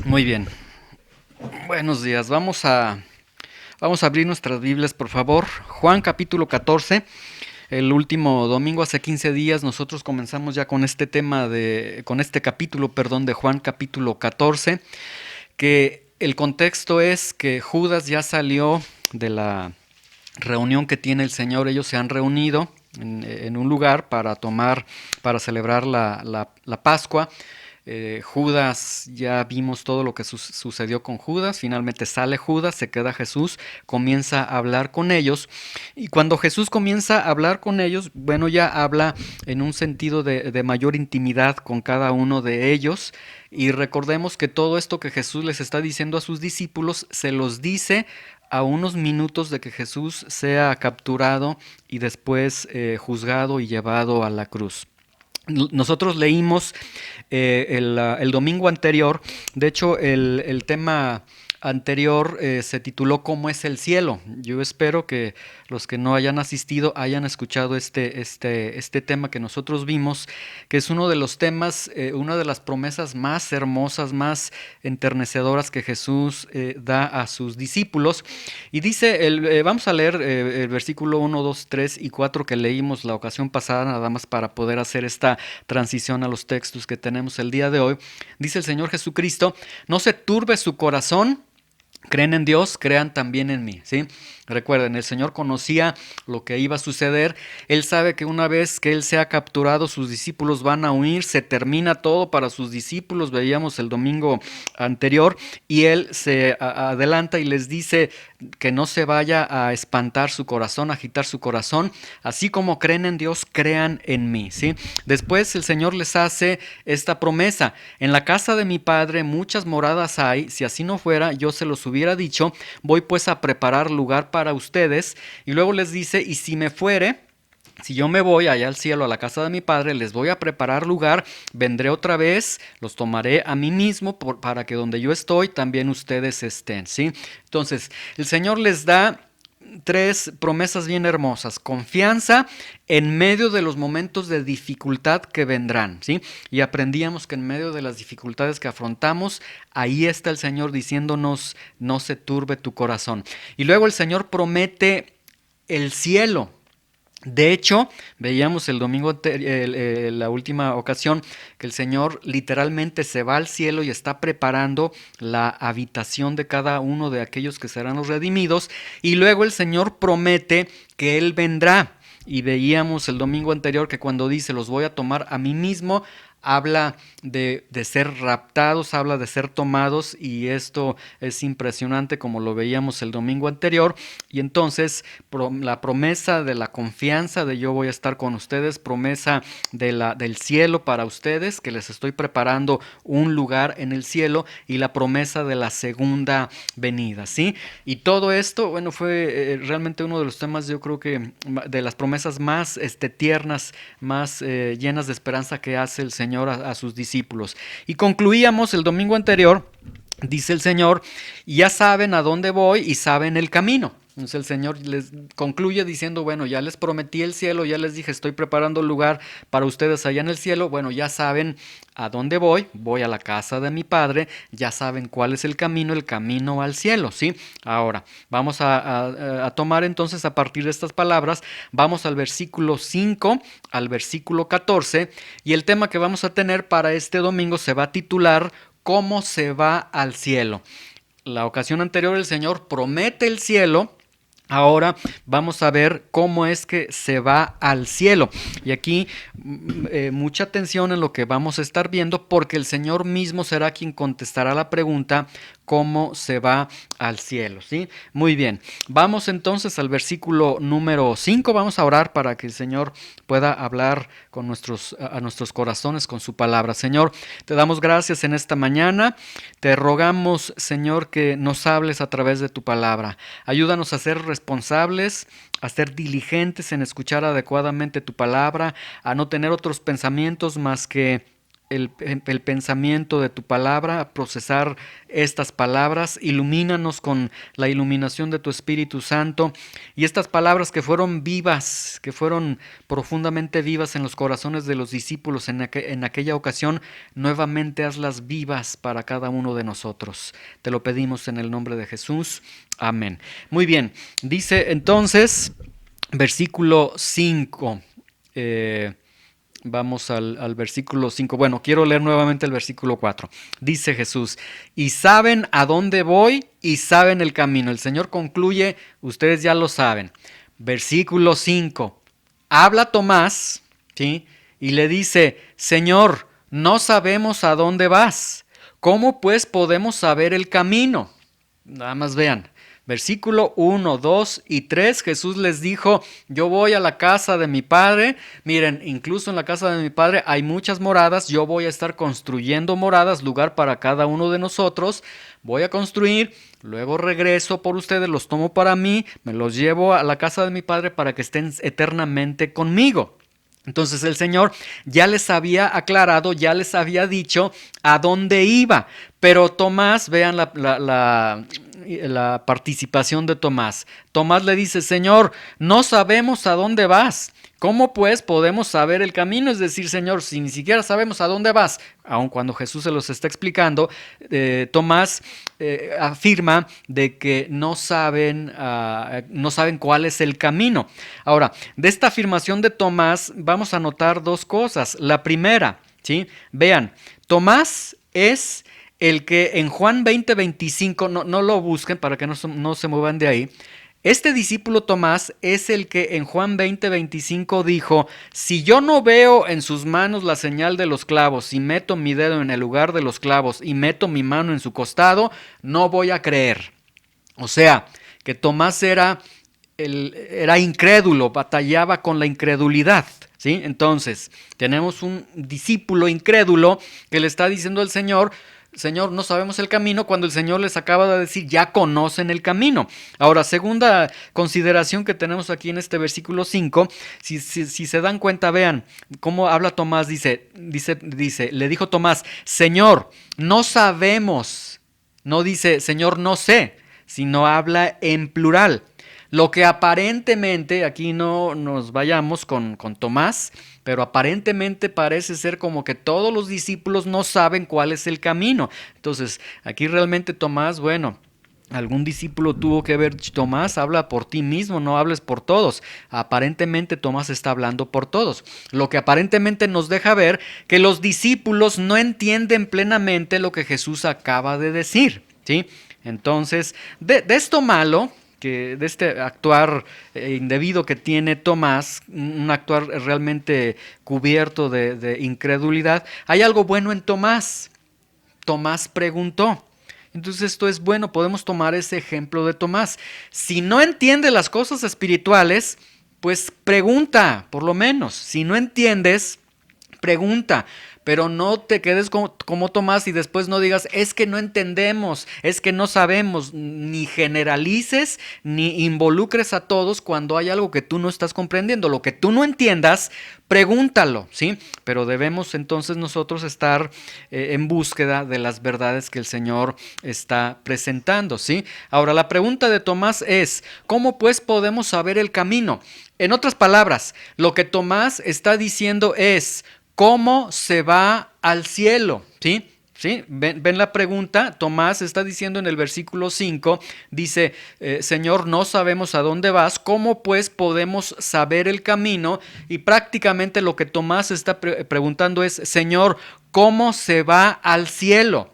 Muy bien. Buenos días. Vamos a abrir nuestras Biblias, por favor. Juan capítulo 14. El último domingo, hace 15 días, nosotros comenzamos ya con este con este capítulo, perdón, de Juan capítulo 14, que el contexto es que Judas ya salió de la reunión que tiene el Señor. Ellos se han reunido en un lugar para celebrar la Pascua. Judas, ya vimos todo lo que sucedió con Judas. Finalmente sale Judas, se queda Jesús, comienza a hablar con ellos. Y cuando Jesús comienza a hablar con ellos, bueno, ya habla en un sentido de mayor intimidad con cada uno de ellos. Y recordemos que todo esto que Jesús les está diciendo a sus discípulos, se los dice a unos minutos de que Jesús sea capturado y después juzgado y llevado a la cruz. Nosotros leímos el domingo anterior. De hecho, el tema anterior se tituló ¿Cómo es el cielo? Yo espero que los que no hayan asistido hayan escuchado este tema que nosotros vimos, que es uno de los temas, una de las promesas más hermosas, más enternecedoras que Jesús da a sus discípulos. Y dice, vamos a leer el versículo 1, 2, 3 y 4 que leímos la ocasión pasada, nada más para poder hacer esta transición a los textos que tenemos el día de hoy. Dice el Señor Jesucristo: no se turbe su corazón. Creen en Dios, crean también en mí, ¿sí? Recuerden, el Señor conocía lo que iba a suceder. Él sabe que una vez que Él sea capturado, sus discípulos van a huir. Se termina todo para sus discípulos, veíamos el domingo anterior. Y Él se adelanta y les dice que no se vaya a espantar su corazón, a agitar su corazón. Así como creen en Dios, crean en mí, ¿sí? Después el Señor les hace esta promesa: en la casa de mi Padre muchas moradas hay. Si así no fuera, yo se los hubiera dicho. Voy pues a preparar lugar para ustedes. Y luego les dice: y si me fuere, si yo me voy allá al cielo, a la casa de mi Padre, les voy a preparar lugar, vendré otra vez, los tomaré a mí mismo para que donde yo estoy también ustedes estén, ¿sí? Entonces, el Señor les da tres promesas bien hermosas: confianza en medio de los momentos de dificultad que vendrán, ¿sí? Y aprendíamos que en medio de las dificultades que afrontamos, ahí está el Señor diciéndonos: no se turbe tu corazón. Y luego el Señor promete el cielo. De hecho, veíamos el domingo, la última ocasión, que el Señor literalmente se va al cielo y está preparando la habitación de cada uno de aquellos que serán los redimidos. Y luego el Señor promete que Él vendrá. Y veíamos el domingo anterior que cuando dice los voy a tomar a mí mismo, habla de ser raptados, habla de ser tomados, y esto es impresionante como lo veíamos el domingo anterior. Y entonces la promesa de la confianza de yo voy a estar con ustedes, promesa del cielo para ustedes, que les estoy preparando un lugar en el cielo, y la promesa de la segunda venida, ¿sí? Y todo esto, bueno, fue realmente uno de los temas, yo creo que de las promesas más tiernas, más llenas de esperanza que hace el Señor a sus discípulos. Y concluíamos el domingo anterior, dice el Señor: ya saben a dónde voy y saben el camino. Entonces el Señor les concluye diciendo: bueno, ya les prometí el cielo, ya les dije, estoy preparando el lugar para ustedes allá en el cielo. Bueno, ya saben a dónde voy a la casa de mi Padre, ya saben cuál es el camino al cielo, ¿sí? Ahora, vamos a tomar entonces a partir de estas palabras, vamos al versículo 5 al versículo 14, y el tema que vamos a tener para este domingo se va a titular ¿cómo se va al cielo? La ocasión anterior el Señor promete el cielo. Ahora vamos a ver cómo es que se va al cielo. Y aquí mucha atención en lo que vamos a estar viendo, porque el Señor mismo será quien contestará la pregunta: ¿cómo se va al cielo? ¿Sí? Muy bien. Vamos entonces al versículo número 5. Vamos a orar para que el Señor pueda hablar con a nuestros corazones con su palabra. Señor, te damos gracias en esta mañana. Te rogamos, Señor, que nos hables a través de tu palabra. Ayúdanos a ser responsables, a ser diligentes en escuchar adecuadamente tu palabra, a no tener otros pensamientos más que el pensamiento de tu palabra, a procesar estas palabras. Ilumínanos con la iluminación de tu Espíritu Santo, y estas palabras que fueron vivas, que fueron profundamente vivas en los corazones de los discípulos en aquella ocasión, nuevamente hazlas vivas para cada uno de nosotros. Te lo pedimos en el nombre de Jesús. Amén. Muy bien, dice entonces, versículo 5. Vamos al versículo 5. Bueno, quiero leer nuevamente el versículo 4. Dice Jesús: y saben a dónde voy y saben el camino. El Señor concluye, ustedes ya lo saben. Versículo 5. Habla Tomás, ¿sí? Y le dice: Señor, no sabemos a dónde vas. ¿Cómo pues podemos saber el camino? Nada más vean. Versículo 1, 2 y 3, Jesús les dijo: yo voy a la casa de mi Padre. Miren, incluso en la casa de mi Padre hay muchas moradas. Yo voy a estar construyendo moradas, lugar para cada uno de nosotros. Voy a construir, luego regreso por ustedes, los tomo para mí, me los llevo a la casa de mi Padre para que estén eternamente conmigo. Entonces el Señor ya les había aclarado, ya les había dicho a dónde iba. Pero Tomás, vean la participación de Tomás. Tomás le dice: Señor, no sabemos a dónde vas. ¿Cómo pues podemos saber el camino? Es decir, Señor, si ni siquiera sabemos a dónde vas, aun cuando Jesús se los está explicando, Tomás afirma de que no saben cuál es el camino. Ahora, de esta afirmación de Tomás vamos a notar dos cosas. La primera, ¿sí? Vean, Tomás es el que en Juan 20:25, no lo busquen para que no se muevan de ahí. Este discípulo Tomás es el que en Juan 20:25 dijo: si yo no veo en sus manos la señal de los clavos, y meto mi dedo en el lugar de los clavos y meto mi mano en su costado, no voy a creer. O sea, que Tomás era incrédulo, batallaba con la incredulidad, ¿sí? Entonces, tenemos un discípulo incrédulo que le está diciendo al Señor: Señor, no sabemos el camino, cuando el Señor les acaba de decir: ya conocen el camino. Ahora, segunda consideración que tenemos aquí en este versículo 5, si se dan cuenta, vean cómo habla Tomás. Dice, le dijo Tomás: Señor, no sabemos. No dice Señor, no sé, sino habla en plural. Lo que aparentemente, aquí no nos vayamos con Tomás, pero aparentemente parece ser como que todos los discípulos no saben cuál es el camino. Entonces, aquí realmente Tomás, bueno, algún discípulo tuvo que ver: Tomás, habla por ti mismo, no hables por todos. Aparentemente Tomás está hablando por todos. Lo que aparentemente nos deja ver que los discípulos no entienden plenamente lo que Jesús acaba de decir, ¿sí? Entonces, de esto malo, de este actuar indebido que tiene Tomás, un actuar realmente cubierto de incredulidad, hay algo bueno en Tomás. Tomás preguntó. Entonces esto es bueno, podemos tomar ese ejemplo de Tomás. Si no entiendes las cosas espirituales, pues pregunta, por lo menos. Si no entiendes, pregunta. Pero no te quedes como Tomás y después no digas: es que no entendemos, es que no sabemos. Ni generalices ni involucres a todos cuando hay algo que tú no estás comprendiendo. Lo que tú no entiendas, pregúntalo, ¿sí? Pero debemos entonces nosotros estar en búsqueda de las verdades que el Señor está presentando, ¿sí? Ahora, la pregunta de Tomás es: ¿cómo pues podemos saber el camino? En otras palabras, lo que Tomás está diciendo es: ¿cómo se va al cielo? ¿Sí? ¿Sí? ¿Ven la pregunta? Tomás está diciendo en el versículo 5, dice: Señor, no sabemos a dónde vas, ¿cómo pues podemos saber el camino? Y prácticamente lo que Tomás está preguntando es: Señor, ¿cómo se va al cielo?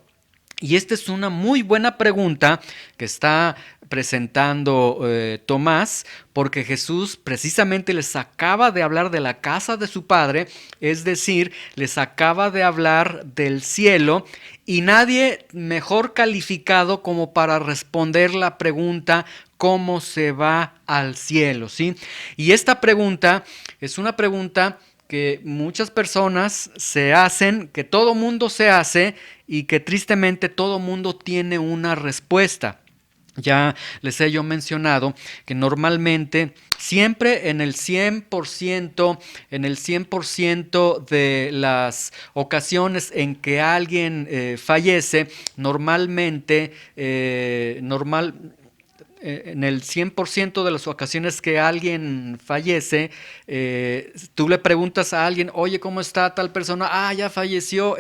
Y esta es una muy buena pregunta que está presentando Tomás, porque Jesús precisamente les acaba de hablar de la casa de su Padre, es decir, les acaba de hablar del cielo, y nadie mejor calificado como para responder la pregunta: ¿cómo se va al cielo? ¿Sí? Y esta pregunta es una pregunta que muchas personas se hacen, que todo mundo se hace, y que tristemente todo mundo tiene una respuesta. Ya les he yo mencionado que normalmente siempre en el 100%, de las ocasiones en que alguien fallece, normalmente, en el 100% de las ocasiones que alguien fallece, tú le preguntas a alguien, oye, ¿cómo está tal persona? Ah, ya falleció,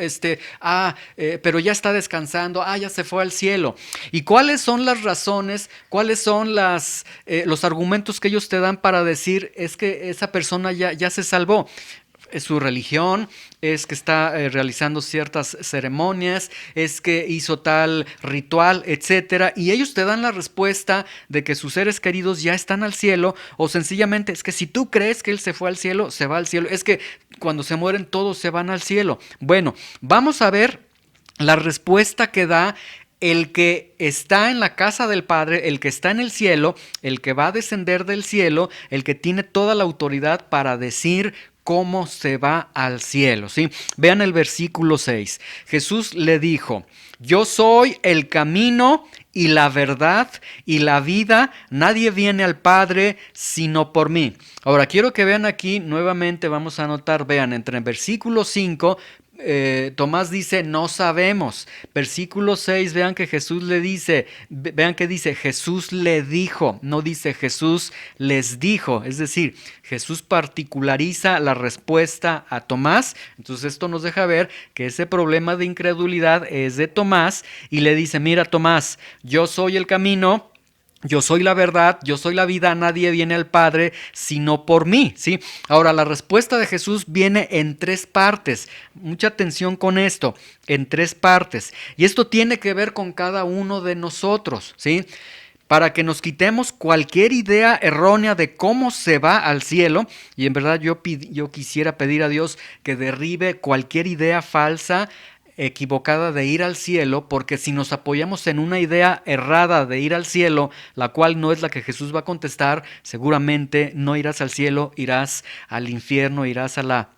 pero ya está descansando, ah, ya se fue al cielo. ¿Y cuáles son las razones, cuáles son los argumentos que ellos te dan para decir, es que esa persona ya se salvó? Es su religión, es que está realizando ciertas ceremonias, es que hizo tal ritual, etcétera, y ellos te dan la respuesta de que sus seres queridos ya están al cielo, o sencillamente es que si tú crees que él se fue al cielo, se va al cielo, es que cuando se mueren todos se van al cielo. Bueno, vamos a ver la respuesta que da el que está en la casa del Padre, el que está en el cielo, el que va a descender del cielo, el que tiene toda la autoridad para decir cómo se va al cielo, ¿sí? Vean el versículo 6. Jesús le dijo, yo soy el camino y la verdad y la vida, nadie viene al Padre sino por mí. Ahora quiero que vean aquí nuevamente, vamos a anotar, vean, entre el versículo 5, Tomás dice, no sabemos. Versículo 6, vean que Jesús le dice, vean que dice, Jesús le dijo, no dice Jesús les dijo. Es decir, Jesús particulariza la respuesta a Tomás. Entonces esto nos deja ver que ese problema de incredulidad es de Tomás y le dice, mira Tomás, yo soy el camino, yo soy la verdad, yo soy la vida, nadie viene al Padre sino por mí, ¿sí? Ahora, la respuesta de Jesús viene en tres partes. Mucha atención con esto, en tres partes. Y esto tiene que ver con cada uno de nosotros, ¿sí? Para que nos quitemos cualquier idea errónea de cómo se va al cielo. Y en verdad yo quisiera pedir a Dios que derribe cualquier idea falsa, equivocada de ir al cielo, porque si nos apoyamos en una idea errada de ir al cielo, la cual no es la que Jesús va a contestar, seguramente no irás al cielo, irás al infierno, irás a la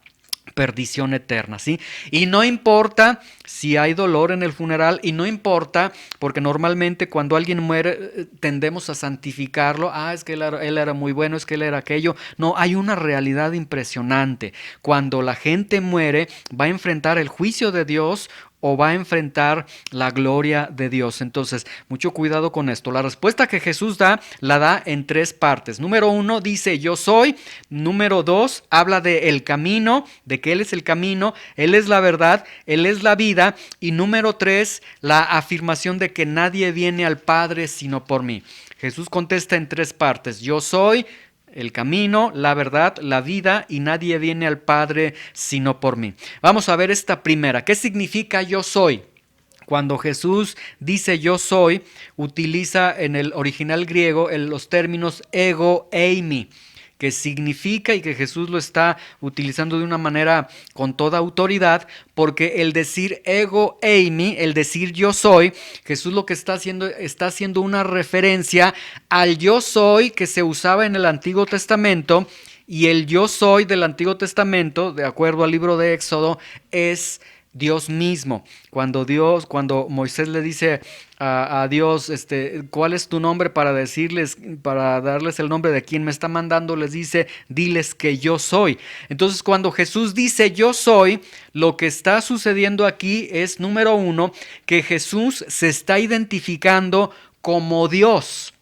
perdición eterna, ¿sí? Y no importa si hay dolor en el funeral, y no importa, porque normalmente cuando alguien muere tendemos a santificarlo, es que él era muy bueno, es que él era aquello. No, hay una realidad impresionante. Cuando la gente muere, va a enfrentar el juicio de Dios o va a enfrentar la gloria de Dios. Entonces, mucho cuidado con esto. La respuesta que Jesús da, la da en tres partes. Número 1 dice yo soy. Número 2 habla de el camino, de que Él es el camino, Él es la verdad, Él es la vida. Y número 3, la afirmación de que nadie viene al Padre sino por mí. Jesús contesta en tres partes. Yo soy el camino, la verdad, la vida, y nadie viene al Padre sino por mí. Vamos a ver esta primera. ¿Qué significa yo soy? Cuando Jesús dice yo soy, utiliza en el original griego los términos ego eimi, que significa, y que Jesús lo está utilizando de una manera con toda autoridad, porque el decir ego eimi, el decir yo soy, Jesús lo que está haciendo una referencia al yo soy que se usaba en el Antiguo Testamento, y el yo soy del Antiguo Testamento, de acuerdo al libro de Éxodo, es Dios mismo. Cuando Moisés le dice a Dios, ¿cuál es tu nombre? Para darles el nombre de quien me está mandando, les dice, diles que yo soy. Entonces, cuando Jesús dice yo soy, lo que está sucediendo aquí es, número 1, que Jesús se está identificando como Dios.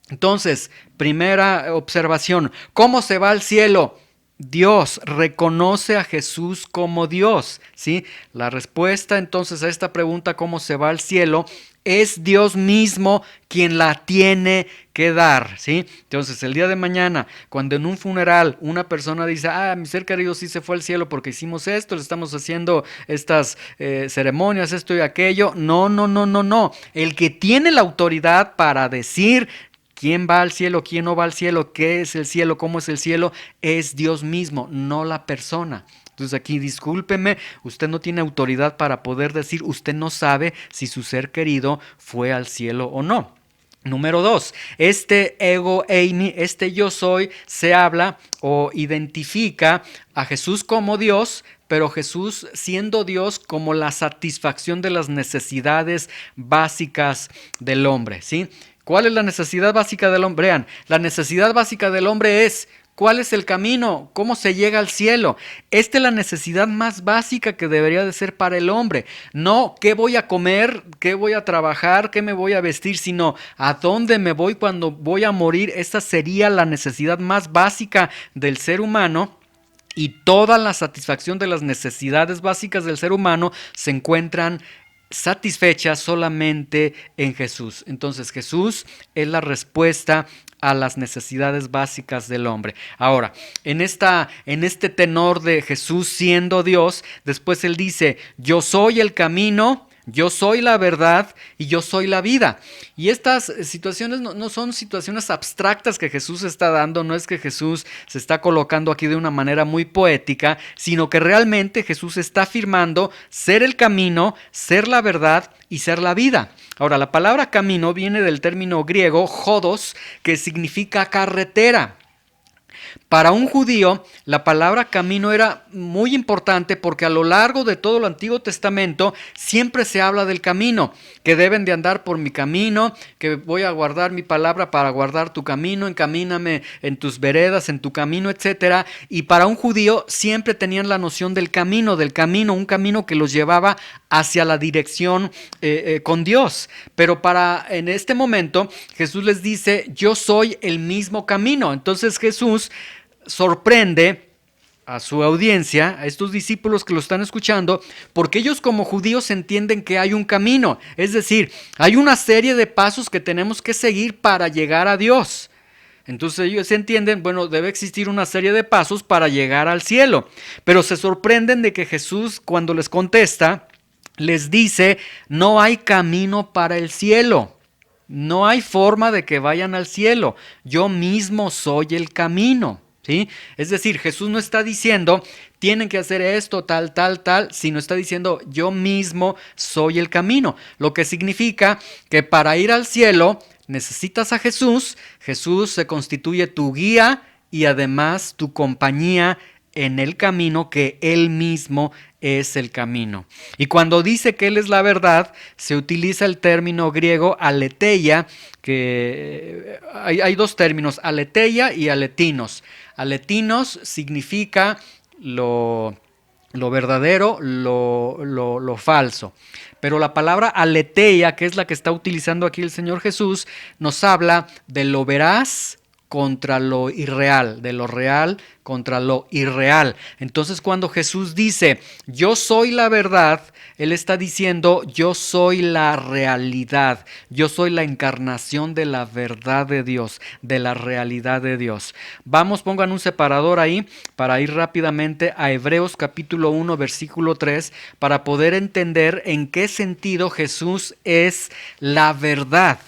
Entonces, primera observación, ¿cómo se va al cielo? Dios reconoce a Jesús como Dios, ¿sí? La respuesta entonces a esta pregunta, ¿cómo se va al cielo? Es Dios mismo quien la tiene que dar, ¿sí? Entonces, el día de mañana, cuando en un funeral una persona dice, mi ser querido sí se fue al cielo porque hicimos esto, le estamos haciendo estas ceremonias, esto y aquello. No, no, no, no, no. El que tiene la autoridad para decir quién va al cielo, quién no va al cielo, qué es el cielo, cómo es el cielo, es Dios mismo, no la persona. Entonces aquí, discúlpeme, usted no tiene autoridad para poder decir, usted no sabe si su ser querido fue al cielo o no. Número 2, este ego eimi, este yo soy, se habla o identifica a Jesús como Dios, pero Jesús siendo Dios como la satisfacción de las necesidades básicas del hombre, ¿sí? ¿Cuál es la necesidad básica del hombre? Vean, la necesidad básica del hombre es: ¿cuál es el camino? ¿Cómo se llega al cielo? Esta es la necesidad más básica que debería de ser para el hombre. No qué voy a comer, qué voy a trabajar, qué me voy a vestir, sino a dónde me voy cuando voy a morir. Esta sería la necesidad más básica del ser humano. Y toda la satisfacción de las necesidades básicas del ser humano se encuentran satisfechas solamente en Jesús. Entonces Jesús es la respuesta a las necesidades básicas del hombre. Ahora, en este tenor de Jesús siendo Dios, después él dice: yo soy el camino, yo soy la verdad y yo soy la vida. Y estas situaciones no son situaciones abstractas que Jesús está dando, no es que Jesús se está colocando aquí de una manera muy poética, sino que realmente Jesús está afirmando ser el camino, ser la verdad y ser la vida. Ahora, la palabra camino viene del término griego hodos, que significa carretera. Para un judío, la palabra camino era muy importante porque a lo largo de todo el Antiguo Testamento siempre se habla del camino, que deben de andar por mi camino, que voy a guardar mi palabra para guardar tu camino, encamíname en tus veredas, en tu camino, etc. Y para un judío siempre tenían la noción del camino, un camino que los llevaba hacia la dirección con Dios. Pero en este momento Jesús les dice: yo soy el mismo camino. Entonces Jesús sorprende a su audiencia, a estos discípulos que lo están escuchando, porque ellos como judíos entienden que hay un camino, es decir, hay una serie de pasos que tenemos que seguir para llegar a Dios. Entonces ellos entienden, bueno, debe existir una serie de pasos para llegar al cielo, pero se sorprenden de que Jesús, cuando les contesta, les dice: no hay camino para el cielo. No hay forma de que vayan al cielo. Yo mismo soy el camino. ¿Sí? Es decir, Jesús no está diciendo tienen que hacer esto, tal, sino está diciendo: yo mismo soy el camino. Lo que significa que para ir al cielo necesitas a Jesús. Jesús se constituye tu guía y además tu compañía en el camino, que Él mismo es el camino. Y cuando dice que Él es la verdad, se utiliza el término griego aletheia, que hay dos términos, aletheia y aletinos. Aletinos significa lo verdadero, lo falso. Pero la palabra aletheia, que es la que está utilizando aquí el Señor Jesús, nos habla de lo veraz contra lo irreal, de lo real contra lo irreal. Entonces, cuando Jesús dice: yo soy la verdad, Él está diciendo: yo soy la realidad, yo soy la encarnación de la verdad de Dios, de la realidad de Dios. Vamos, pongan un separador ahí para ir rápidamente a Hebreos capítulo 1, versículo 3, para poder entender en qué sentido Jesús es la verdad.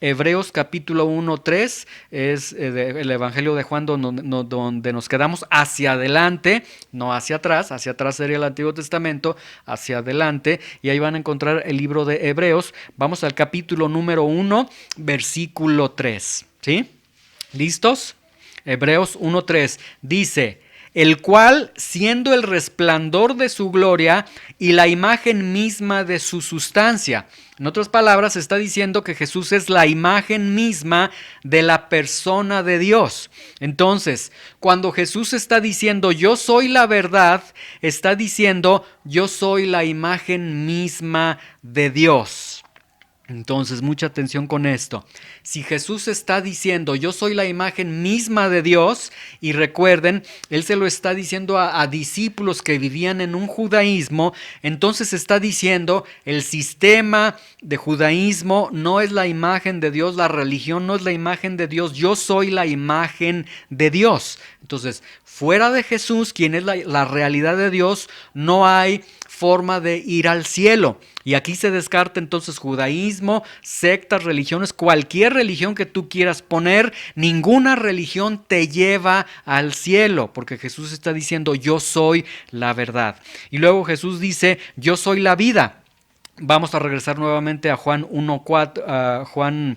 Hebreos capítulo 1, 3 es el Evangelio de Juan donde nos quedamos hacia adelante, no hacia atrás sería el Antiguo Testamento, hacia adelante, y ahí van a encontrar el libro de Hebreos. Vamos al capítulo número 1, versículo 3, ¿sí? ¿Listos? Hebreos 1, 3 dice: el cual, siendo el resplandor de su gloria y la imagen misma de su sustancia. En otras palabras, está diciendo que Jesús es la imagen misma de la persona de Dios. Entonces, cuando Jesús está diciendo yo soy la verdad, está diciendo yo soy la imagen misma de Dios. Entonces, mucha atención con esto. Si Jesús está diciendo yo soy la imagen misma de Dios, y recuerden, Él se lo está diciendo a discípulos que vivían en un judaísmo, entonces está diciendo el sistema de judaísmo no es la imagen de Dios, la religión no es la imagen de Dios, yo soy la imagen de Dios. Entonces, fuera de Jesús, quien es la realidad de Dios, no hay forma de ir al cielo. Y aquí se descarta entonces judaísmo, sectas, religiones, cualquier religión que tú quieras poner, ninguna religión te lleva al cielo, porque Jesús está diciendo yo soy la verdad. Y luego Jesús dice yo soy la vida. Vamos a regresar nuevamente a Juan 1:4, a Juan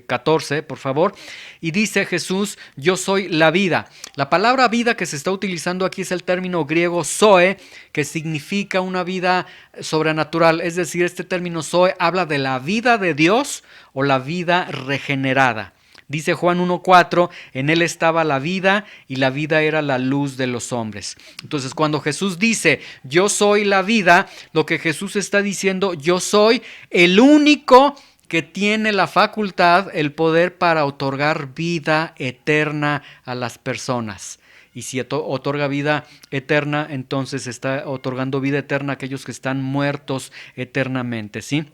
14, por favor. Y dice Jesús, yo soy la vida. La palabra vida que se está utilizando aquí es el término griego zoe, que significa una vida sobrenatural. Es decir, este término zoe habla de la vida de Dios o la vida regenerada. Dice Juan 1:4, en él estaba la vida y la vida era la luz de los hombres. Entonces, cuando Jesús dice, yo soy la vida, lo que Jesús está diciendo, yo soy el único que tiene la facultad, el poder para otorgar vida eterna a las personas. Y si otorga vida eterna, entonces está otorgando vida eterna a aquellos que están muertos eternamente, ¿sí?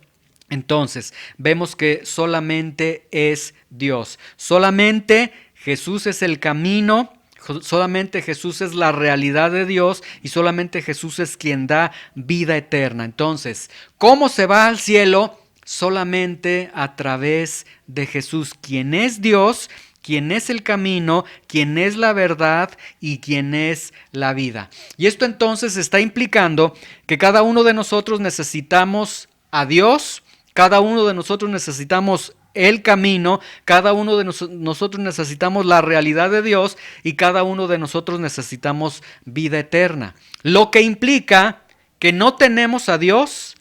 Entonces, vemos que solamente es Dios, solamente Jesús es el camino, solamente Jesús es la realidad de Dios y solamente Jesús es quien da vida eterna. Entonces, ¿cómo se va al cielo? Solamente a través de Jesús, quien es Dios, quien es el camino, quien es la verdad y quien es la vida. Y esto entonces está implicando que cada uno de nosotros necesitamos a Dios. Cada uno de nosotros necesitamos el camino, cada uno de nosotros necesitamos la realidad de Dios y cada uno de nosotros necesitamos vida eterna. Lo que implica que no tenemos a Dios,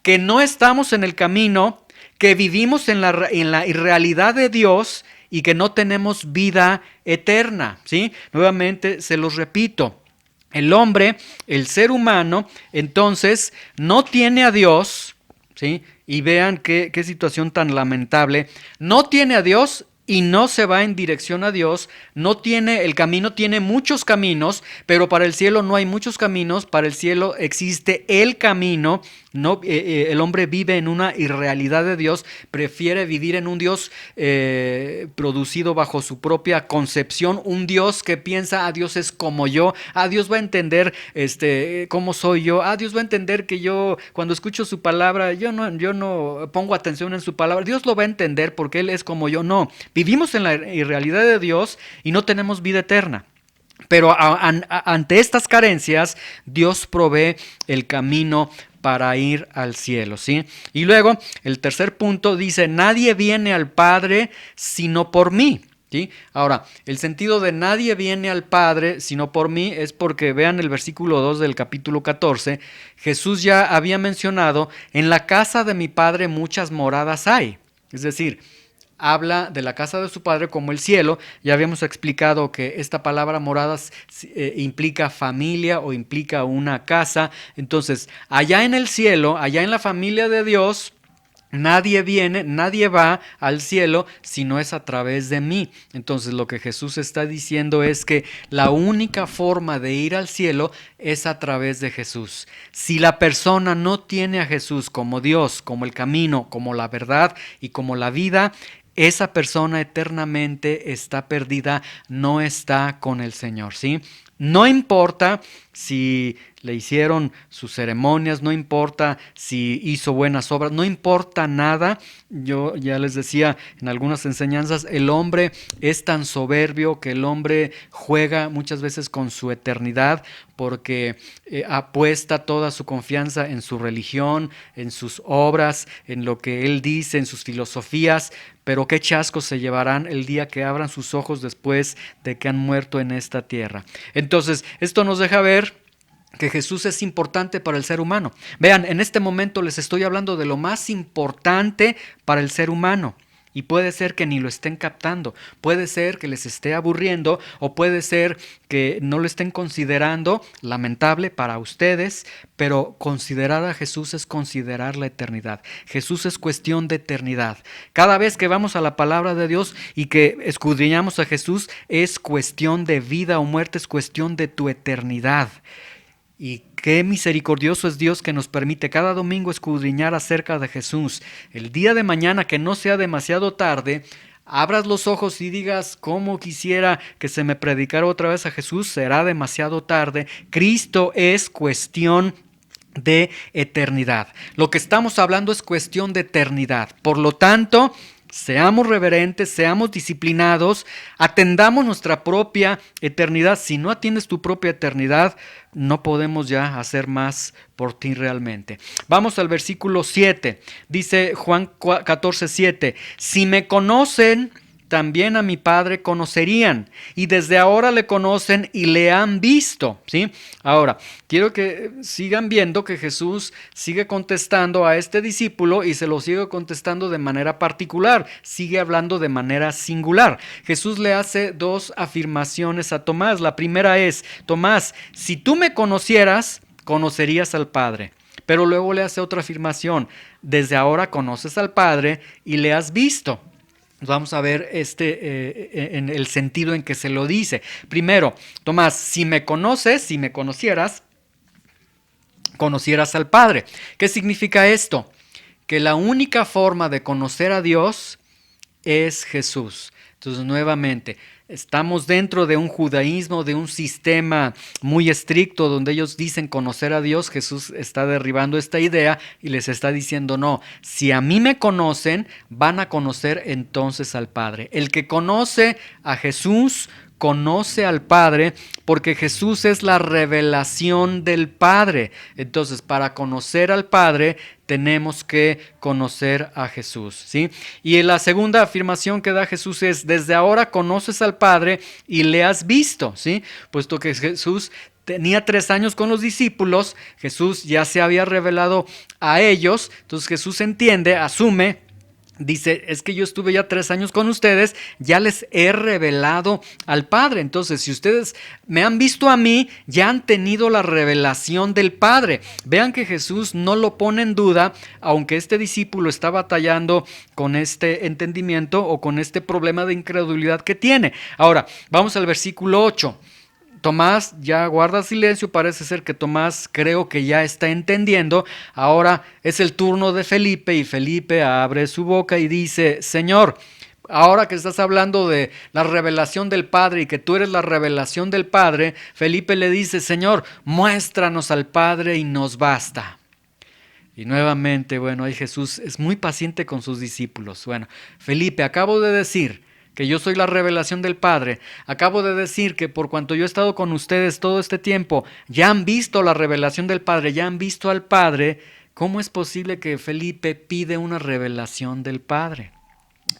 que no estamos en el camino, que vivimos en la irrealidad de Dios y que no tenemos vida eterna, ¿sí? Nuevamente se los repito. El hombre, el ser humano, entonces no tiene a Dios, ¿sí? Y vean qué situación tan lamentable. No tiene a Dios y no se va en dirección a Dios. No tiene el camino, tiene muchos caminos, pero para el cielo no hay muchos caminos. Para el cielo existe el camino. No, el hombre vive en una irrealidad de Dios, prefiere vivir en un Dios producido bajo su propia concepción, un Dios que piensa, Dios es como yo, Dios va a entender cómo soy yo, Dios va a entender que yo cuando escucho su palabra, yo no pongo atención en su palabra, Dios lo va a entender porque Él es como yo. No, vivimos en la irrealidad de Dios y no tenemos vida eterna. Pero ante estas carencias, Dios provee el camino para ir al cielo, ¿sí? Y luego, el tercer punto dice, nadie viene al Padre sino por mí, ¿sí? Ahora, el sentido de nadie viene al Padre sino por mí es porque, vean el versículo 2 del capítulo 14, Jesús ya había mencionado, en la casa de mi Padre muchas moradas hay, es decir, habla de la casa de su padre como el cielo. Ya habíamos explicado que esta palabra moradas implica familia o implica una casa. Entonces, allá en el cielo, allá en la familia de Dios, nadie viene, nadie va al cielo si no es a través de mí. Entonces lo que Jesús está diciendo es que la única forma de ir al cielo es a través de Jesús. Si la persona no tiene a Jesús como Dios, como el camino, como la verdad y como la vida, esa persona eternamente está perdida, no está con el Señor, ¿sí? No importa si le hicieron sus ceremonias, no importa si hizo buenas obras, no importa nada. Yo ya les decía en algunas enseñanzas, el hombre es tan soberbio que el hombre juega muchas veces con su eternidad porque apuesta toda su confianza en su religión, en sus obras, en lo que él dice, en sus filosofías, pero qué chascos se llevarán el día que abran sus ojos después de que han muerto en esta tierra. Entonces, esto nos deja ver que Jesús es importante para el ser humano. Vean, en este momento les estoy hablando de lo más importante para el ser humano. Y puede ser que ni lo estén captando, puede ser que les esté aburriendo o puede ser que no lo estén considerando, lamentable para ustedes, pero considerar a Jesús es considerar la eternidad. Jesús es cuestión de eternidad. Cada vez que vamos a la palabra de Dios y que escudriñamos a Jesús es cuestión de vida o muerte, es cuestión de tu eternidad. Y qué misericordioso es Dios que nos permite cada domingo escudriñar acerca de Jesús. El día de mañana, que no sea demasiado tarde, abras los ojos y digas, cómo quisiera que se me predicara otra vez a Jesús, será demasiado tarde. Cristo es cuestión de eternidad. Lo que estamos hablando es cuestión de eternidad. Por lo tanto, seamos reverentes, seamos disciplinados, atendamos nuestra propia eternidad. Si no atiendes tu propia eternidad, no podemos ya hacer más por ti realmente. Vamos al versículo 7. Dice Juan 14:7. Si me conocen, también a mi Padre conocerían, y desde ahora le conocen y le han visto, ¿sí? Ahora, quiero que sigan viendo que Jesús sigue contestando a este discípulo y se lo sigue contestando de manera particular, sigue hablando de manera singular. Jesús le hace dos afirmaciones a Tomás. La primera es: Tomás, si tú me conocieras, conocerías al Padre. Pero luego le hace otra afirmación: desde ahora conoces al Padre y le has visto. Vamos a ver en el sentido en que se lo dice. Primero, Tomás, si me conoces, si me conocieras, conocieras al Padre. ¿Qué significa esto? Que la única forma de conocer a Dios es Jesús. Entonces, nuevamente, estamos dentro de un judaísmo, de un sistema muy estricto donde ellos dicen conocer a Dios. Jesús está derribando esta idea y les está diciendo: no, si a mí me conocen, van a conocer entonces al Padre. El que conoce a Jesús conoce al Padre, porque Jesús es la revelación del Padre. Entonces, para conocer al Padre tenemos que conocer a Jesús, ¿sí? Y la segunda afirmación que da Jesús es: desde ahora conoces al Padre y le has visto, ¿sí? Puesto que Jesús tenía 3 años con los discípulos, Jesús ya se había revelado a ellos. Entonces Jesús entiende, asume, dice: es que yo estuve ya 3 años con ustedes, ya les he revelado al Padre. Entonces, si ustedes me han visto a mí, ya han tenido la revelación del Padre. Vean que Jesús no lo pone en duda, aunque este discípulo está batallando con este entendimiento o con este problema de incredulidad que tiene. Ahora, vamos al versículo 8. Tomás ya guarda silencio, parece ser que Tomás creo que ya está entendiendo. Ahora es el turno de Felipe y Felipe abre su boca y dice: Señor, ahora que estás hablando de la revelación del Padre y que tú eres la revelación del Padre, Felipe le dice: Señor, muéstranos al Padre y nos basta. Y nuevamente, bueno, ahí Jesús es muy paciente con sus discípulos. Bueno, Felipe, acabo de decir que yo soy la revelación del Padre. Acabo de decir que por cuanto yo he estado con ustedes todo este tiempo, ya han visto la revelación del Padre, ya han visto al Padre. ¿Cómo es posible que Felipe pide una revelación del Padre?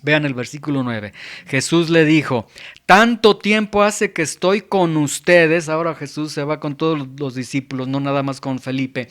Vean el versículo 9. Jesús le dijo: tanto tiempo hace que estoy con ustedes. Ahora Jesús se va con todos los discípulos, no nada más con Felipe.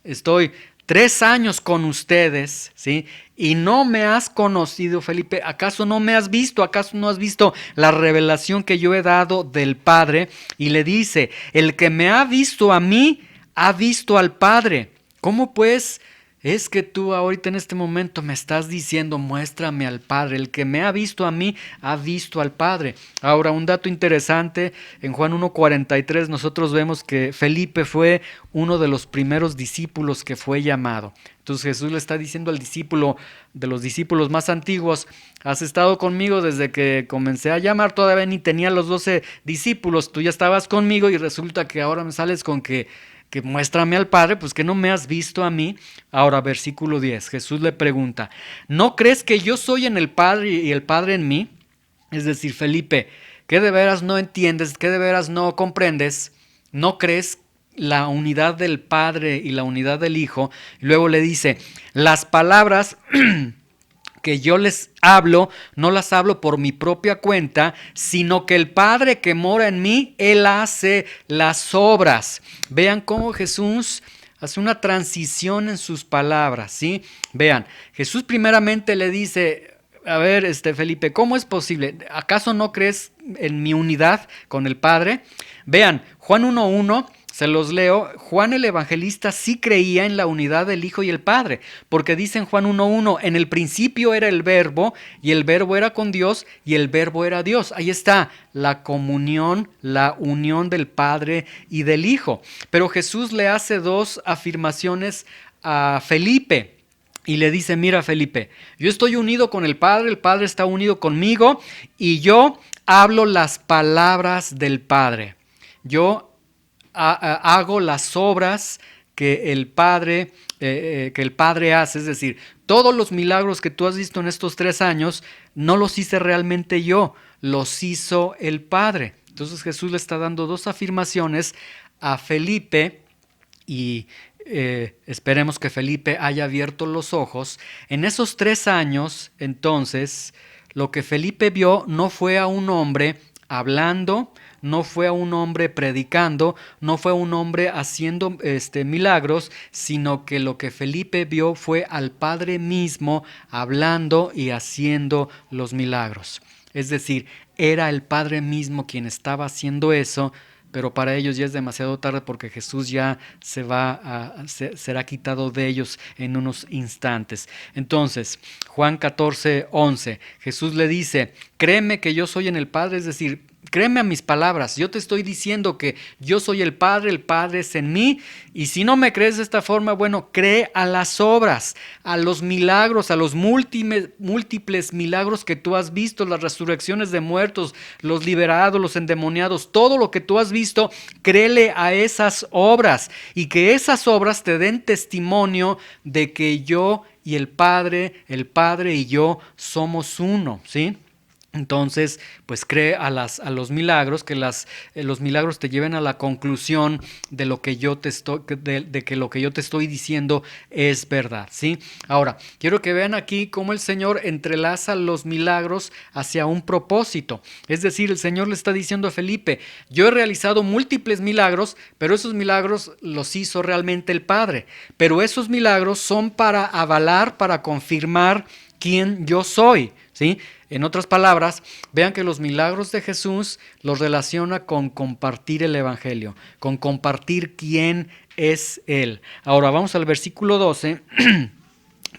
Estoy 3 años con ustedes, ¿sí? Y no me has conocido, Felipe. ¿Acaso no me has visto? ¿Acaso no has visto la revelación que yo he dado del Padre? Y le dice: el que me ha visto a mí, ha visto al Padre. ¿Cómo pues es que tú ahorita en este momento me estás diciendo: muéstrame al Padre? El que me ha visto a mí, ha visto al Padre. Ahora, un dato interesante: en Juan 1:43 nosotros vemos que Felipe fue uno de los primeros discípulos que fue llamado. Entonces Jesús le está diciendo al discípulo, de los discípulos más antiguos: has estado conmigo desde que comencé a llamar, todavía ni tenía los 12 discípulos, tú ya estabas conmigo y resulta que ahora me sales con que muéstrame al Padre, pues que no me has visto a mí. Ahora, versículo 10, Jesús le pregunta: ¿no crees que yo soy en el Padre y el Padre en mí? Es decir, Felipe, ¿qué de veras no entiendes? ¿Qué de veras no comprendes? ¿No crees la unidad del Padre y la unidad del Hijo? Y luego le dice: las palabras que yo les hablo, no las hablo por mi propia cuenta, sino que el Padre que mora en mí, Él hace las obras. Vean cómo Jesús hace una transición en sus palabras, ¿sí? Vean, Jesús primeramente le dice: a ver, Felipe, ¿cómo es posible? ¿Acaso no crees en mi unidad con el Padre? Vean, Juan 1:1, se los leo. Juan el evangelista sí creía en la unidad del Hijo y el Padre, porque dice en Juan 1:1: en el principio era el Verbo, y el Verbo era con Dios, y el Verbo era Dios. Ahí está la comunión, la unión del Padre y del Hijo. Pero Jesús le hace dos afirmaciones a Felipe. Y le dice: mira, Felipe, yo estoy unido con el Padre está unido conmigo, y yo hablo las palabras del Padre. Yo hago las obras que el Padre que el Padre hace, es decir, todos los milagros que tú has visto en estos 3 años, no los hice realmente yo, los hizo el Padre. Entonces Jesús le está dando dos afirmaciones a Felipe y esperemos que Felipe haya abierto los ojos. En esos 3 años, entonces, lo que Felipe vio no fue a un hombre hablando, no fue a un hombre predicando, no fue a un hombre haciendo milagros, sino que lo que Felipe vio fue al Padre mismo hablando y haciendo los milagros. Es decir, era el Padre mismo quien estaba haciendo eso, pero para ellos ya es demasiado tarde porque Jesús ya será quitado de ellos en unos instantes. Entonces, Juan 14:11, Jesús le dice, créeme que yo soy en el Padre, es decir, créeme a mis palabras, yo te estoy diciendo que yo soy el Padre es en mí, y si no me crees de esta forma, bueno, cree a las obras, a los milagros, a los múltiples milagros que tú has visto, las resurrecciones de muertos, los liberados, los endemoniados, todo lo que tú has visto, créele a esas obras, y que esas obras te den testimonio de que yo y el Padre y yo somos uno, ¿sí? Entonces, pues cree a los milagros, que los milagros te lleven a la conclusión de lo que yo te estoy, de que lo que yo te estoy diciendo es verdad, ¿sí? Ahora, quiero que vean aquí cómo el Señor entrelaza los milagros hacia un propósito. Es decir, el Señor le está diciendo a Felipe, yo he realizado múltiples milagros, pero esos milagros los hizo realmente el Padre. Pero esos milagros son para avalar, para confirmar quién yo soy, ¿sí? En otras palabras, vean que los milagros de Jesús los relaciona con compartir el Evangelio, con compartir quién es Él. Ahora vamos al versículo 12,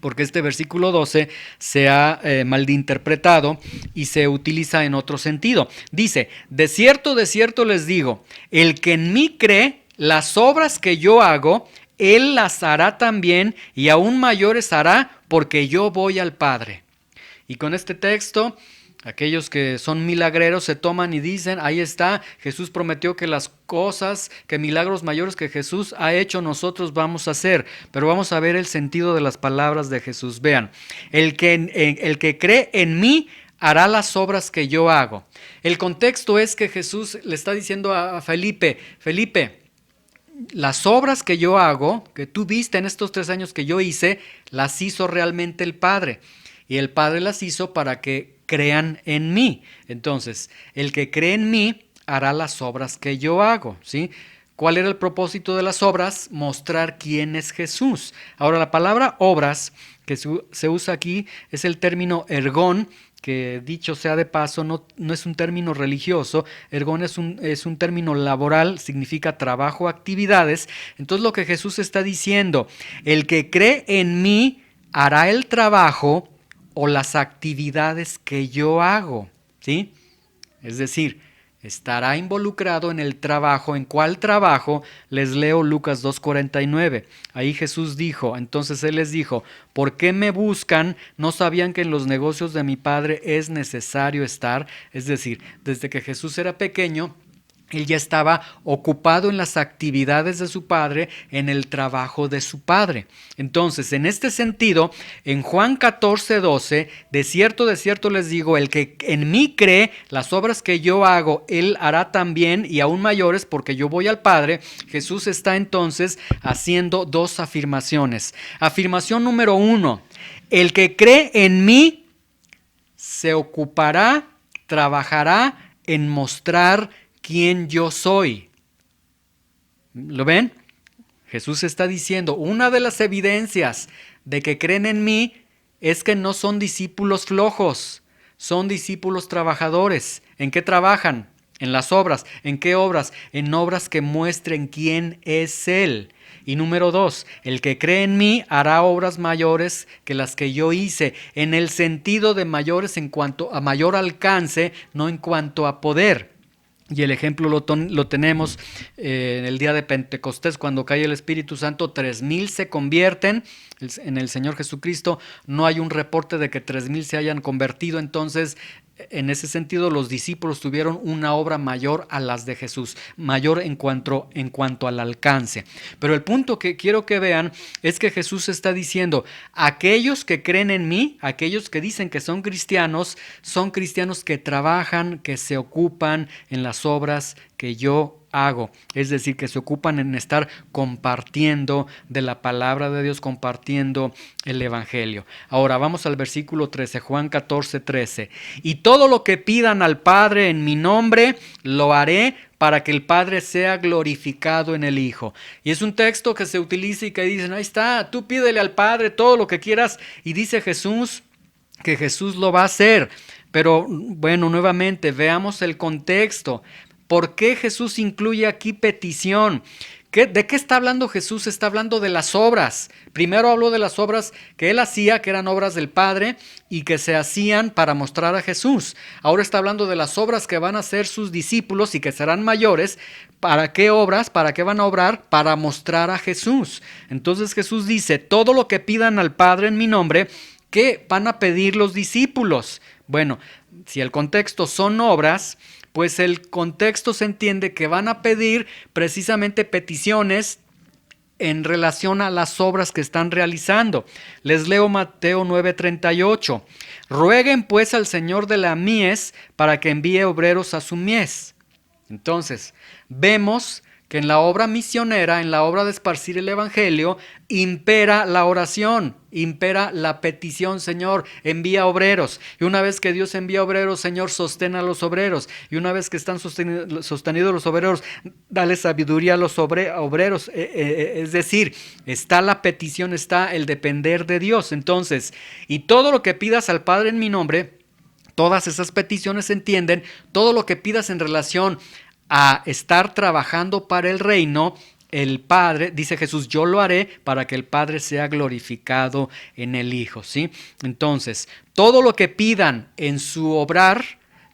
porque este versículo 12 se ha malinterpretado y se utiliza en otro sentido. Dice, de cierto les digo, el que en mí cree, las obras que yo hago, Él las hará también y aún mayores hará, porque yo voy al Padre. Y con este texto, aquellos que son milagreros se toman y dicen, ahí está, Jesús prometió que las cosas, que milagros mayores que Jesús ha hecho nosotros vamos a hacer. Pero vamos a ver el sentido de las palabras de Jesús. Vean, el que cree en mí hará las obras que yo hago. El contexto es que Jesús le está diciendo a Felipe, las obras que yo hago, que tú viste en estos 3 años que yo hice, las hizo realmente el Padre. Y el Padre las hizo para que crean en mí. Entonces, el que cree en mí hará las obras que yo hago, ¿sí? ¿Cuál era el propósito de las obras? Mostrar quién es Jesús. Ahora, la palabra obras que se usa aquí es el término ergón, que dicho sea de paso, no es un término religioso. Ergón es un término laboral, significa trabajo, actividades. Entonces, lo que Jesús está diciendo, el que cree en mí hará el trabajo o las actividades que yo hago, ¿sí? Es decir, estará involucrado en el trabajo. ¿En cuál trabajo? Les leo Lucas 2:49. Ahí Jesús dijo, entonces Él les dijo, ¿por qué me buscan? ¿No sabían que en los negocios de mi Padre es necesario estar? Es decir, desde que Jesús era pequeño, Él ya estaba ocupado en las actividades de su Padre, en el trabajo de su Padre. Entonces, en este sentido, en Juan 14:12, de cierto les digo, el que en mí cree, las obras que yo hago, Él hará también y aún mayores, porque yo voy al Padre. Jesús está entonces haciendo dos afirmaciones. Afirmación número 1, el que cree en mí se ocupará, trabajará en mostrar quién yo soy. ¿Lo ven? Jesús está diciendo, una de las evidencias de que creen en mí es que no son discípulos flojos, son discípulos trabajadores. ¿En qué trabajan? En las obras. ¿En qué obras? En obras que muestren quién es Él. Y número 2, el que cree en mí hará obras mayores que las que yo hice, en el sentido de mayores en cuanto a mayor alcance, no en cuanto a poder. Y el ejemplo lo tenemos en el día de Pentecostés, cuando cae el Espíritu Santo, 3,000 se convierten, en el Señor Jesucristo. No hay un reporte de que 3,000 se hayan convertido. Entonces, en ese sentido, los discípulos tuvieron una obra mayor a las de Jesús, mayor en cuanto al alcance. Pero el punto que quiero que vean es que Jesús está diciendo, aquellos que creen en mí, aquellos que dicen que son cristianos que trabajan, que se ocupan en las obras que yo hago, es decir, que se ocupan en estar compartiendo de la palabra de Dios, compartiendo el evangelio. Ahora vamos al versículo 13, Juan 14:13. Y todo lo que pidan al Padre en mi nombre, lo haré para que el Padre sea glorificado en el Hijo. Y es un texto que se utiliza y que dicen, ahí está, tú pídele al Padre todo lo que quieras, y dice Jesús que Jesús lo va a hacer. Pero bueno, nuevamente veamos el contexto. ¿Por qué Jesús incluye aquí petición? ¿De qué está hablando Jesús? Está hablando de las obras. Primero habló de las obras que él hacía, que eran obras del Padre y que se hacían para mostrar a Jesús. Ahora está hablando de las obras que van a hacer sus discípulos y que serán mayores. ¿Para qué obras? ¿Para qué van a obrar? Para mostrar a Jesús. Entonces Jesús dice, todo lo que pidan al Padre en mi nombre, ¿qué van a pedir los discípulos? Bueno, si el contexto son obras, pues el contexto se entiende que van a pedir precisamente peticiones en relación a las obras que están realizando. Les leo Mateo 9:38. Rueguen pues al Señor de la mies para que envíe obreros a su mies. Entonces, vemos que en la obra misionera, en la obra de esparcir el evangelio, impera la oración, impera la petición, Señor, envía obreros. Y una vez que Dios envía obreros, Señor, sostén a los obreros. Y una vez que están sostenidos los obreros, dale sabiduría a los obreros. Es decir, está la petición, está el depender de Dios. Entonces, y todo lo que pidas al Padre en mi nombre, todas esas peticiones se entienden, todo lo que pidas en relación a estar trabajando para el reino, el Padre, dice Jesús, yo lo haré para que el Padre sea glorificado en el Hijo, ¿sí? Entonces, todo lo que pidan en su obrar,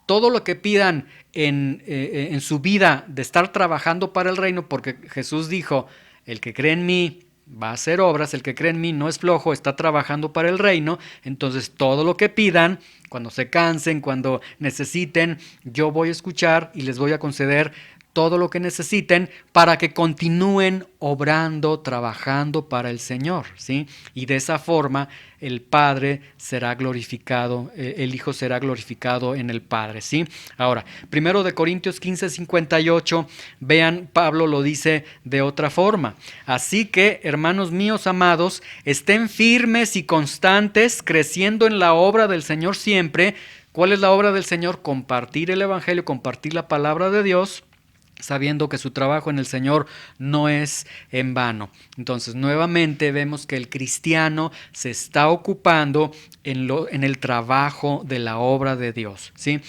todo lo que pidan en su vida de estar trabajando para el reino, porque Jesús dijo, el que cree en mí va a hacer obras, el que cree en mí no es flojo, está trabajando para el reino. Entonces todo lo que pidan, cuando se cansen, cuando necesiten, yo voy a escuchar y les voy a conceder todo lo que necesiten para que continúen obrando, trabajando para el Señor, ¿sí? Y de esa forma el Padre será glorificado, el Hijo será glorificado en el Padre, ¿sí? Ahora, 1 Corintios 15:58, vean, Pablo lo dice de otra forma. Así que, hermanos míos amados, estén firmes y constantes, creciendo en la obra del Señor siempre. ¿Cuál es la obra del Señor? Compartir el Evangelio, compartir la palabra de Dios, sabiendo que su trabajo en el Señor no es en vano. Entonces, nuevamente vemos que el cristiano se está ocupando en el trabajo de la obra de Dios, ¿sí?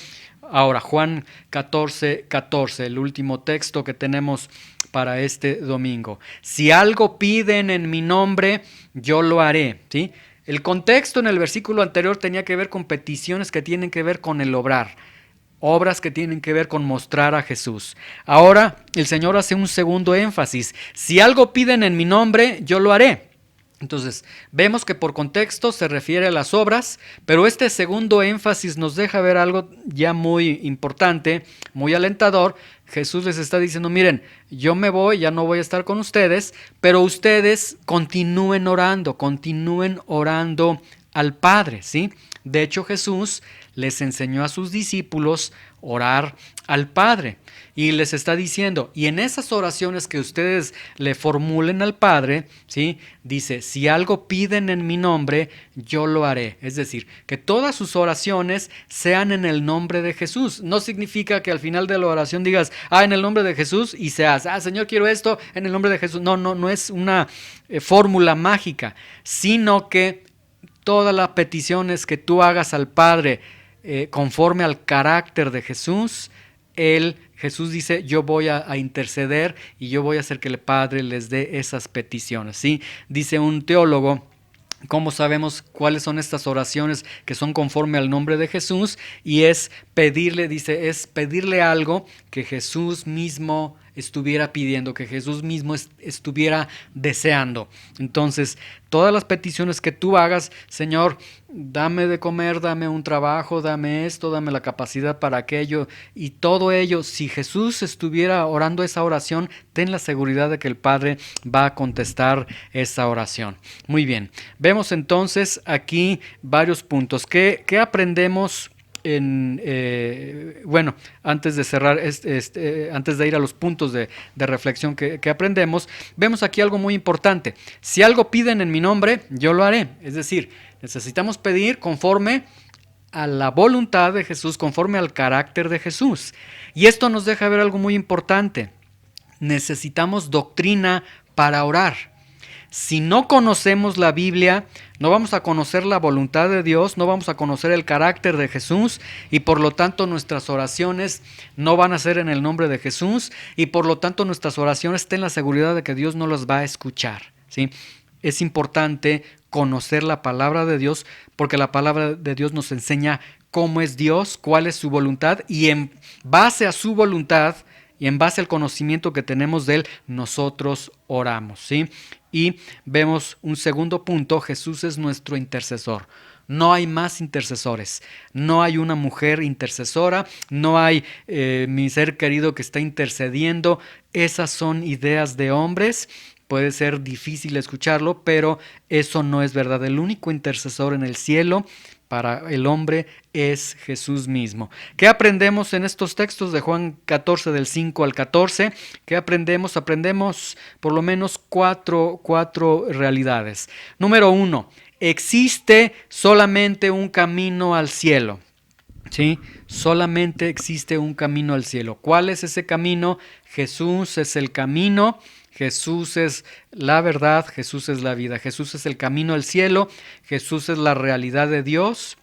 Ahora, Juan 14:14, el último texto que tenemos para este domingo. Si algo piden en mi nombre, yo lo haré, ¿sí? El contexto en el versículo anterior tenía que ver con peticiones que tienen que ver con el obrar. Obras que tienen que ver con mostrar a Jesús. Ahora el Señor hace un segundo énfasis. Si algo piden en mi nombre, yo lo haré. Entonces, vemos que por contexto se refiere a las obras, pero este segundo énfasis nos deja ver algo ya muy importante, muy alentador. Jesús les está diciendo, miren, yo me voy, ya no voy a estar con ustedes, pero ustedes continúen orando al Padre, ¿sí? De hecho, Jesús les enseñó a sus discípulos orar al Padre y les está diciendo, y en esas oraciones que ustedes le formulen al Padre, ¿sí? Dice, si algo piden en mi nombre, yo lo haré. Es decir, que todas sus oraciones sean en el nombre de Jesús. No significa que al final de la oración digas, en el nombre de Jesús, y se hace, Señor, quiero esto en el nombre de Jesús. No es una fórmula mágica, sino que todas las peticiones que tú hagas al Padre conforme al carácter de Jesús, Jesús dice, yo voy a interceder y yo voy a hacer que el Padre les dé esas peticiones, ¿sí? Dice un teólogo, ¿cómo sabemos cuáles son estas oraciones que son conforme al nombre de Jesús? Y es pedirle, dice, es pedirle algo que Jesús mismo estuviera pidiendo, que Jesús mismo estuviera deseando. Entonces, todas las peticiones que tú hagas, Señor, dame de comer, dame un trabajo, dame esto, dame la capacidad para aquello, y todo ello, si Jesús estuviera orando esa oración, ten la seguridad de que el Padre va a contestar esa oración. Muy bien, vemos entonces aquí varios puntos. ¿Qué aprendemos? Antes de cerrar, antes de ir a los puntos de reflexión que aprendemos, vemos aquí algo muy importante. Si algo piden en mi nombre, yo lo haré. Es decir, necesitamos pedir conforme a la voluntad de Jesús, conforme al carácter de Jesús. Y esto nos deja ver algo muy importante. Necesitamos doctrina para orar. Si no conocemos la Biblia, no vamos a conocer la voluntad de Dios, no vamos a conocer el carácter de Jesús, y por lo tanto nuestras oraciones no van a ser en el nombre de Jesús, y por lo tanto nuestras oraciones ten la seguridad de que Dios no las va a escuchar, ¿sí? Es importante conocer la palabra de Dios, porque la palabra de Dios nos enseña cómo es Dios, cuál es su voluntad, y en base a su voluntad y en base al conocimiento que tenemos de Él, nosotros oramos, ¿sí? Y vemos un segundo punto: Jesús es nuestro intercesor. No hay más intercesores, no hay una mujer intercesora, no hay mi ser querido que está intercediendo. Esas son ideas de hombres. Puede ser difícil escucharlo, pero eso no es verdad. El único intercesor en el cielo para el hombre es Jesús mismo. ¿Qué aprendemos en estos textos de Juan 14 del 5 al 14? ¿Qué aprendemos? Aprendemos por lo menos cuatro realidades. Número 1, existe solamente un camino al cielo. ¿Sí? Solamente existe un camino al cielo. ¿Cuál es ese camino? Jesús es el camino. Jesús es la verdad, Jesús es la vida, Jesús es el camino al cielo, Jesús es la realidad de Dios.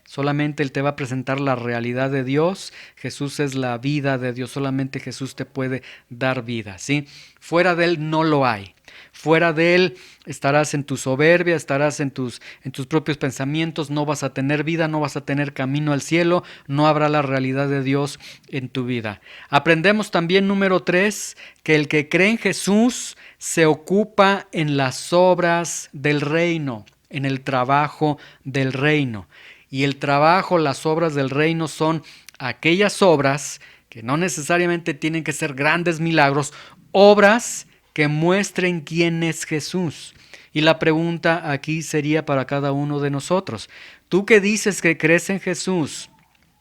Solamente Él te va a presentar la realidad de Dios. Jesús es la vida de Dios. Solamente Jesús te puede dar vida, ¿sí? Fuera de Él no lo hay. Fuera de Él estarás en tu soberbia, estarás en tus propios pensamientos, no vas a tener vida, no vas a tener camino al cielo, no habrá la realidad de Dios en tu vida. Aprendemos también, número 3, que el que cree en Jesús se ocupa en las obras del reino, en el trabajo del reino. Y el trabajo, las obras del reino son aquellas obras que no necesariamente tienen que ser grandes milagros, obras que muestren quién es Jesús. Y la pregunta aquí sería para cada uno de nosotros: ¿tú que dices que crees en Jesús,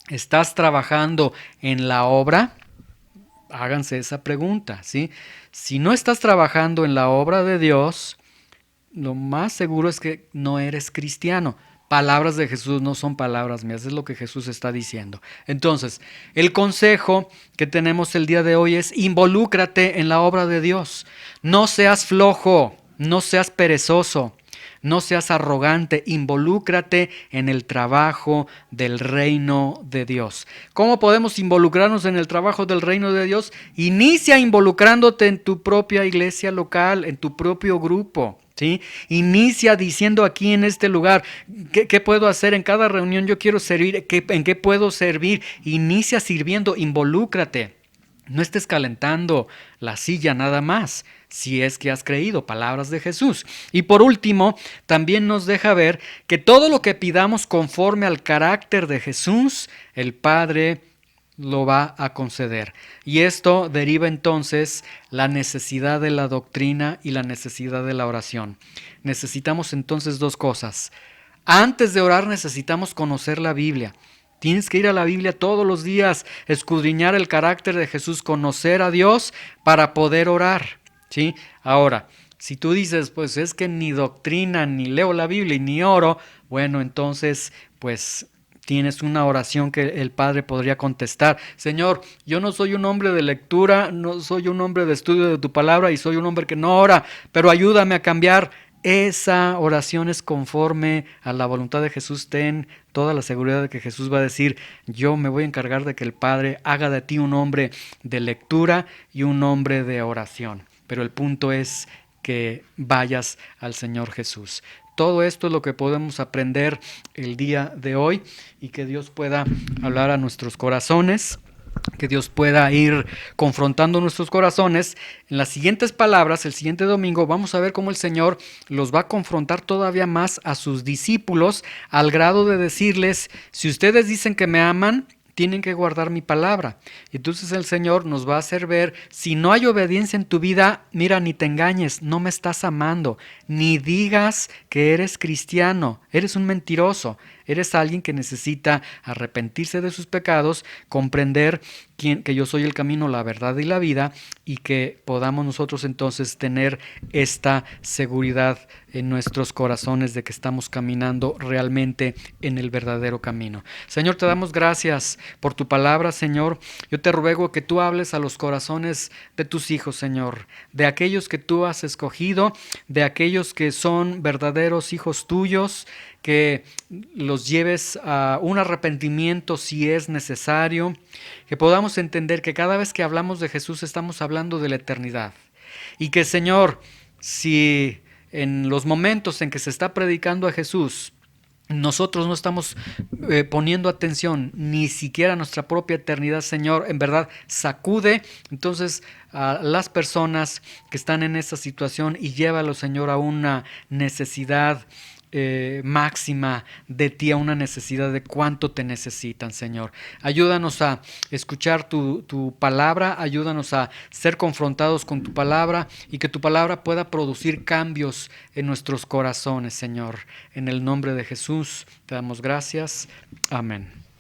estás trabajando en la obra? Háganse esa pregunta, ¿sí? Si no estás trabajando en la obra de Dios, lo más seguro es que no eres cristiano. Palabras de Jesús no son palabras mías, es lo que Jesús está diciendo. Entonces, el consejo que tenemos el día de hoy es: involúcrate en la obra de Dios. No seas flojo, no seas perezoso, no seas arrogante, involúcrate en el trabajo del reino de Dios. ¿Cómo podemos involucrarnos en el trabajo del reino de Dios? Inicia involucrándote en tu propia iglesia local, en tu propio grupo. ¿Sí? Inicia diciendo: aquí en este lugar, ¿qué puedo hacer en cada reunión? Yo quiero servir, ¿en qué puedo servir? Inicia sirviendo, involúcrate. No estés calentando la silla nada más, si es que has creído. Palabras de Jesús. Y por último, también nos deja ver que todo lo que pidamos conforme al carácter de Jesús, el Padre lo va a conceder. Y esto deriva entonces la necesidad de la doctrina y la necesidad de la oración. Necesitamos entonces dos cosas. Antes de orar necesitamos conocer la Biblia. Tienes que ir a la Biblia todos los días, escudriñar el carácter de Jesús, conocer a Dios para poder orar, ¿sí? Ahora, si tú dices: pues es que ni doctrina, ni leo la Biblia y ni oro, bueno, entonces pues tienes una oración que el Padre podría contestar: Señor, yo no soy un hombre de lectura, no soy un hombre de estudio de tu palabra y soy un hombre que no ora, pero ayúdame a cambiar. Esa oración es conforme a la voluntad de Jesús. Ten toda la seguridad de que Jesús va a decir: yo me voy a encargar de que el Padre haga de ti un hombre de lectura y un hombre de oración. Pero el punto es que vayas al Señor Jesús. Todo esto es lo que podemos aprender el día de hoy, y que Dios pueda hablar a nuestros corazones que Dios pueda ir confrontando nuestros corazones. En las siguientes palabras, el siguiente domingo, vamos a ver cómo el Señor los va a confrontar todavía más a sus discípulos, al grado de decirles: si ustedes dicen que me aman, tienen que guardar mi palabra. Entonces el Señor nos va a hacer ver: si no hay obediencia en tu vida, mira, ni te engañes, no me estás amando, ni digas que eres cristiano, eres un mentiroso, eres alguien que necesita arrepentirse de sus pecados, comprender que yo soy el camino, la verdad y la vida, y que podamos nosotros entonces tener esta seguridad en nuestros corazones de que estamos caminando realmente en el verdadero camino. Señor, te damos gracias por tu palabra, Señor. Yo te ruego que tú hables a los corazones de tus hijos, Señor, de aquellos que tú has escogido, de aquellos que son verdaderos hijos tuyos, que los lleves a un arrepentimiento si es necesario, que podamos entender que cada vez que hablamos de Jesús estamos hablando de la eternidad, y que, Señor, si en los momentos en que se está predicando a Jesús nosotros no estamos poniendo atención ni siquiera a nuestra propia eternidad, Señor, en verdad sacude entonces a las personas que están en esa situación y llévalo, Señor, a una necesidad máxima de ti, a una necesidad de cuánto te necesitan, Señor. Ayúdanos a escuchar tu palabra, ayúdanos a ser confrontados con tu palabra, y que tu palabra pueda producir cambios en nuestros corazones, Señor. En el nombre de Jesús te damos gracias. Amén.